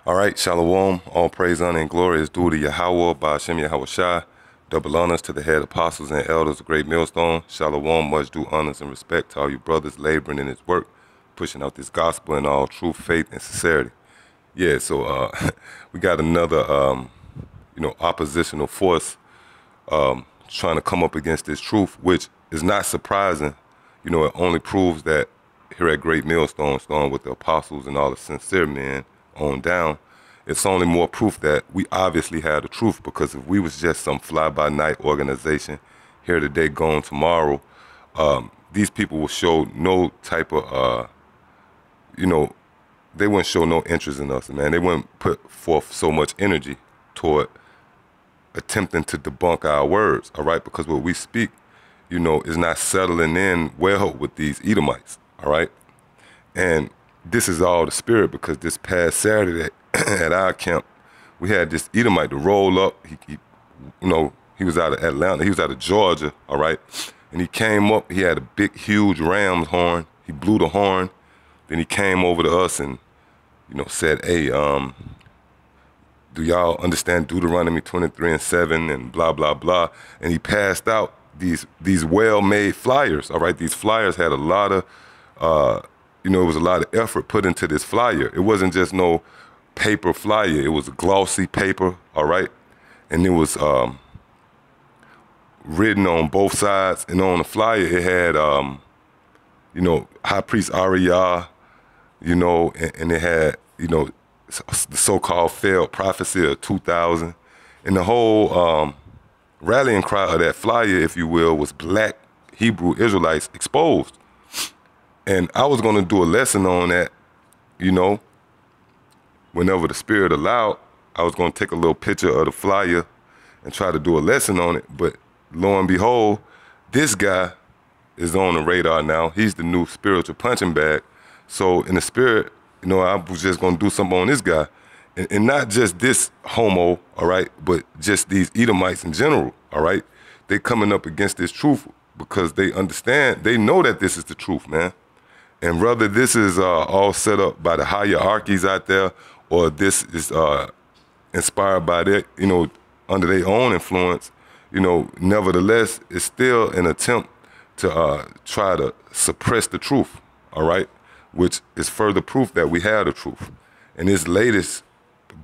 All right, Shalom. All praise, honor, and glory is due to Yahweh, Ba'ashem Yahawashi. Double honors to the head apostles and elders of Great Millstone. Shalom, much due honors and respect to all you brothers laboring in his work, pushing out this gospel in all truth, faith, and sincerity. Yeah, so we got another, oppositional force trying to come up against this truth, which is not surprising. It only proves that here at Great Millstone, starting with the apostles and all the sincere men on down, it's only more proof that we obviously had the truth, because if we was just some fly-by-night organization here today, gone tomorrow, these people will show no type of, they wouldn't show no interest in us, man. They wouldn't put forth so much energy toward attempting to debunk our words, all right? Because what we speak, is not settling in well with these Edomites, all right? And this is all the spirit, because this past Saturday at our camp, we had this Edomite to roll up. He was out of Atlanta. He was out of Georgia, all right? And he came up. He had a big, huge ram's horn. He blew the horn. Then he came over to us and, said, hey, do y'all understand Deuteronomy 23:7 and blah, blah, blah? And he passed out these well-made flyers, all right? These flyers had a lot of, it was a lot of effort put into this flyer. It wasn't just no paper flyer. It was glossy paper, all right? And it was written on both sides. And on the flyer, it had, High Priest Ariyah, and it had, the so-called failed prophecy of 2000. And the whole rallying cry of that flyer, if you will, was Black Hebrew Israelites exposed. And I was going to do a lesson on that, whenever the Spirit allowed. I was going to take a little picture of the flyer and try to do a lesson on it. But lo and behold, this guy is on the radar now. He's the new spiritual punching bag. So in the spirit, I was just going to do something on this guy. And not just this homo, all right, but just these Edomites in general, all right? They coming up against this truth because they understand, they know that this is the truth, man. And whether this is all set up by the hierarchies out there, or this is inspired by their, under their own influence, nevertheless, it's still an attempt to try to suppress the truth, all right? Which is further proof that we have the truth. And this latest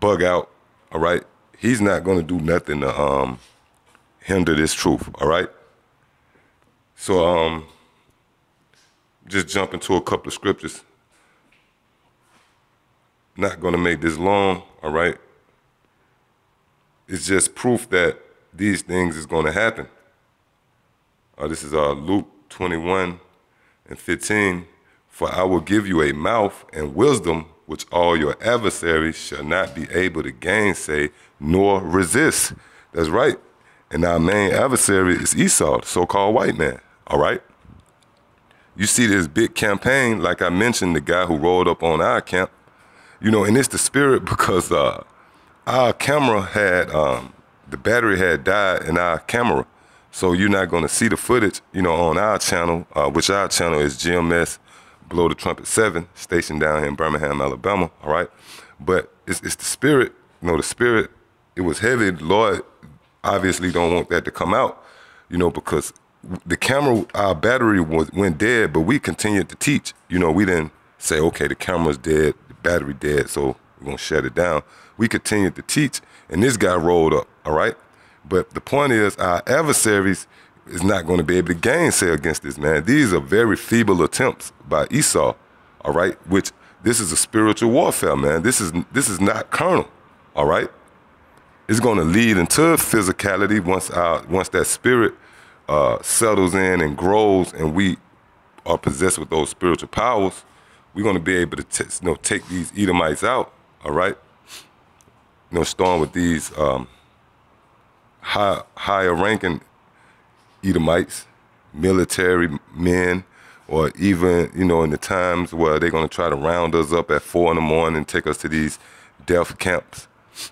bug out, all right, he's not going to do nothing to hinder this truth, all right? So, just jump into a couple of scriptures. Not going to make this long, all right? It's just proof that these things is going to happen. This is Luke 21:15. For I will give you a mouth and wisdom which all your adversaries shall not be able to gainsay nor resist. That's right. And our main adversary is Esau, the so-called white man, all right? You see this big campaign, like I mentioned, the guy who rolled up on our camp, and it's the spirit, because our camera had, the battery had died in our camera. So you're not going to see the footage, on our channel, which our channel is GMS Blow the Trumpet 7, stationed down here in Birmingham, Alabama, all right? But it's the spirit, the spirit, it was heavy. The Lord obviously don't want that to come out, because the camera, our battery went dead, but we continued to teach. We didn't say, okay, the camera's dead, the battery dead, so we're going to shut it down. We continued to teach, and this guy rolled up, all right? But the point is, our adversaries is not going to be able to gainsay against this, man. These are very feeble attempts by Esau, all right? Which, this is a spiritual warfare, man. This is not carnal, all right? It's going to lead into physicality once that spirit settles in and grows, and we are possessed with those spiritual powers. We're going to be able to take these Edomites out, all right? Starting with these higher ranking Edomites, military men, or even, in the times where they're going to try to round us up at 4 in the morning and take us to these death camps.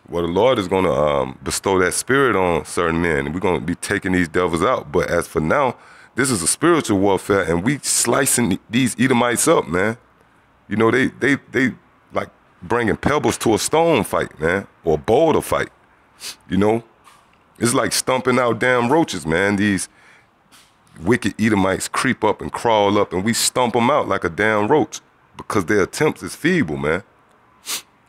Well, the Lord is going to bestow that spirit on certain men, and we're going to be taking these devils out. But as for now, this is a spiritual warfare, and we slicing these Edomites up, man. They like bringing pebbles to a stone fight, man, or a boulder fight. You know, it's like stumping out damn roaches, man. These wicked Edomites creep up and crawl up, and we stomp them out like a damn roach because their attempts is feeble, man.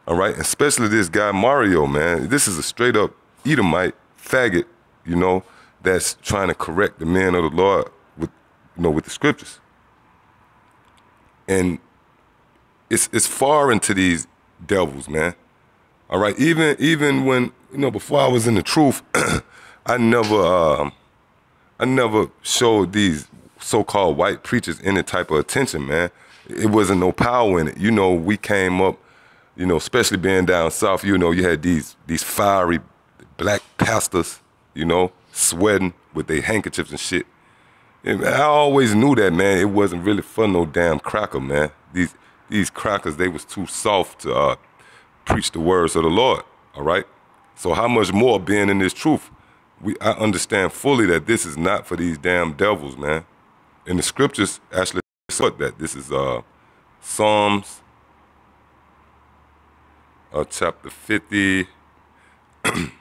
All right, especially this guy Mario, man. This is a straight up Edomite faggot, you know, that's trying to correct the men of the Lord with, you know, with the scriptures. And it's far into these devils, man. All right, even when, you know, before I was in the truth, I never showed these so-called white preachers any type of attention, man. It wasn't no power in it. You know, we came up, you know, especially being down south, you know, you had these fiery black pastors, you know, sweating with their handkerchiefs and shit. And I always knew that, man. It wasn't really for no damn cracker, man. These crackers, they was too soft to preach the words of the Lord, all right? So how much more being in this truth? I understand fully that this is not for these damn devils, man. And the scriptures actually support that. This is Psalms chapter 50 and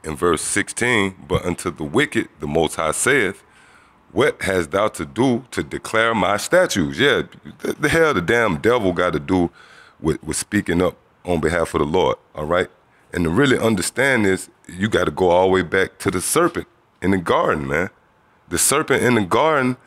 verse 16. But unto the wicked the Most High saith, what hast thou to do to declare my statutes? Yeah, the hell the damn devil got to do with speaking up on behalf of the Lord, all right? And to really understand this, you got to go all the way back to the serpent in the garden, man. The serpent in the garden,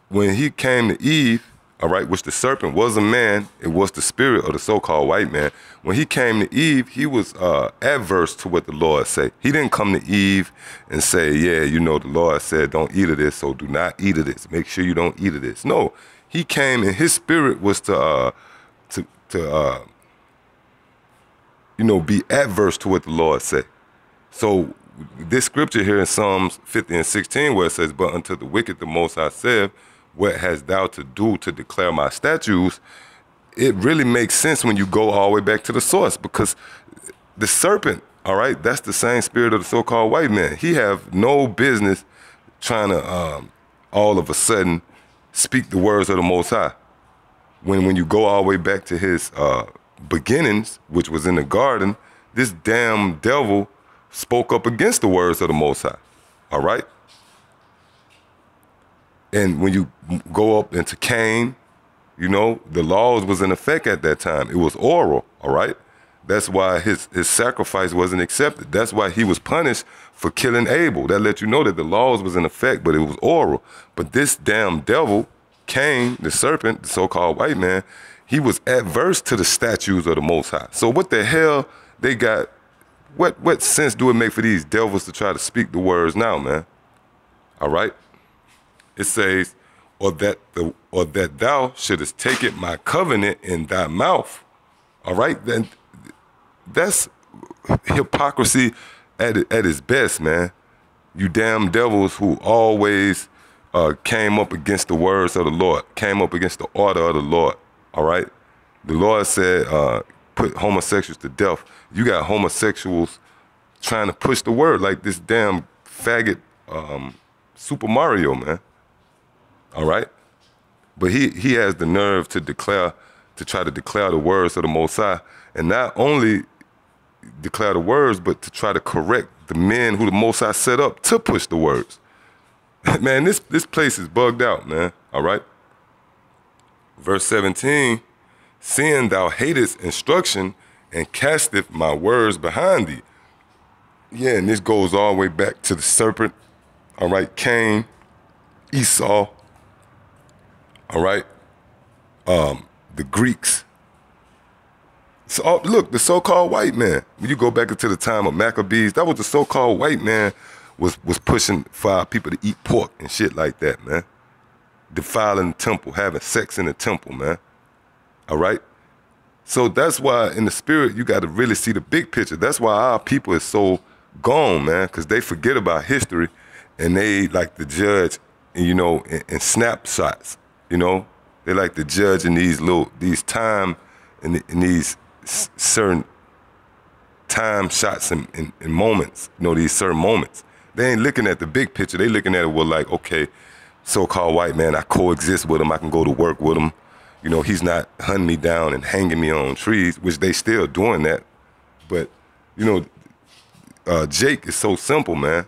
when he came to Eve, all right, which the serpent was a man, it was the spirit of the so-called white man. When he came to Eve, he was adverse to what the Lord said. He didn't come to Eve and say, yeah, you know, the Lord said, don't eat of this, so do not eat of this. Make sure you don't eat of this. No, he came and his spirit was to you know, be adverse to what the Lord said. So this scripture here in Psalms 50 and 16, where it says, but unto the wicked the Most High said, what hast thou to do to declare my statutes? It really makes sense when you go all the way back to the source, because the serpent, all right, that's the same spirit of the so-called white man. He have no business trying to all of a sudden speak the words of the Most High. When you go all the way back to his beginnings, which was in the garden, this damn devil spoke up against the words of the Most High, all right? And when you go up into Cain, you know, the laws was in effect at that time. It was oral, all right? That's why his sacrifice wasn't accepted. That's why he was punished for killing Abel. That let you know that the laws was in effect, but it was oral. But this damn devil, Cain, the serpent, the so-called white man, he was adverse to the statutes of the Most High. So what the hell they got, what sense do it make for these devils to try to speak the words now, man? All right? It says, or that thou shouldest take it my covenant in thy mouth. All right? Then that's hypocrisy at its best, man. You damn devils who always came up against the words of the Lord, came up against the order of the Lord. All right? The Lord said, put homosexuals to death. You got homosexuals trying to push the word like this damn faggot Super Mario, man. All right? But he has the nerve to try to declare the words of the Most High. And not only declare the words, but to try to correct the men who the Most High set up to push the words. Man, this place is bugged out, man. All right? Verse 17, seeing thou hatest instruction and casteth my words behind thee. Yeah, and this goes all the way back to the serpent. All right, Cain, Esau. All right, the Greeks. So look, the so-called white man. When you go back into the time of Maccabees, that was the so-called white man was pushing for our people to eat pork and shit like that, man. Defiling the temple, having sex in the temple, man. All right? So that's why in the spirit, you got to really see the big picture. That's why our people is so gone, man, because they forget about history and they like to judge, you know, in snapshots, you know. They like to judge in these time, in these certain time shots and moments, you know, these certain moments. They ain't looking at the big picture. They looking at it with like, okay, so-called white man, I coexist with him. I can go to work with him. You know, he's not hunting me down and hanging me on trees, which they still doing that. But, you know, Jake is so simple, man.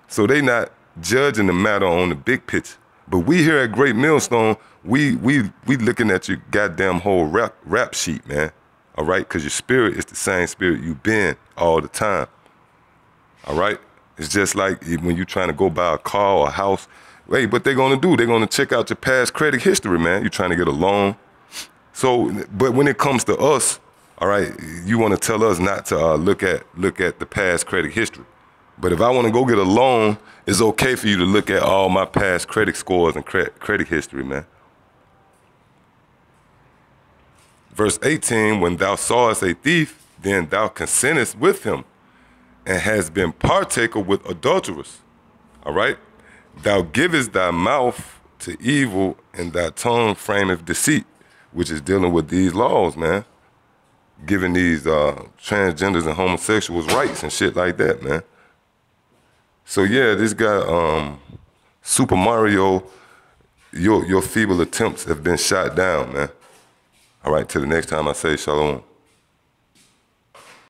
So they not judging the matter on the big picture. But we here at Great Millstone, we looking at your goddamn whole rap sheet, man. All right? Because your spirit is the same spirit you've been all the time. All right? It's just like when you're trying to go buy a car or a house. Hey, what they gonna do? They're gonna check out your past credit history, man. You're trying to get a loan. So, but when it comes to us, all right, you want to tell us not to look at the past credit history. But if I want to go get a loan, it's okay for you to look at all my past credit scores and credit history, man. Verse 18, when thou sawest a thief, then thou consentest with him, and hast been partaker with adulterers. All right? Thou givest thy mouth to evil, and thy tongue frameth deceit, which is dealing with these laws, man. Giving these transgenders and homosexuals rights and shit like that, man. So yeah, this guy, Super Mario, your feeble attempts have been shot down, man. All right, till the next time I say shalom.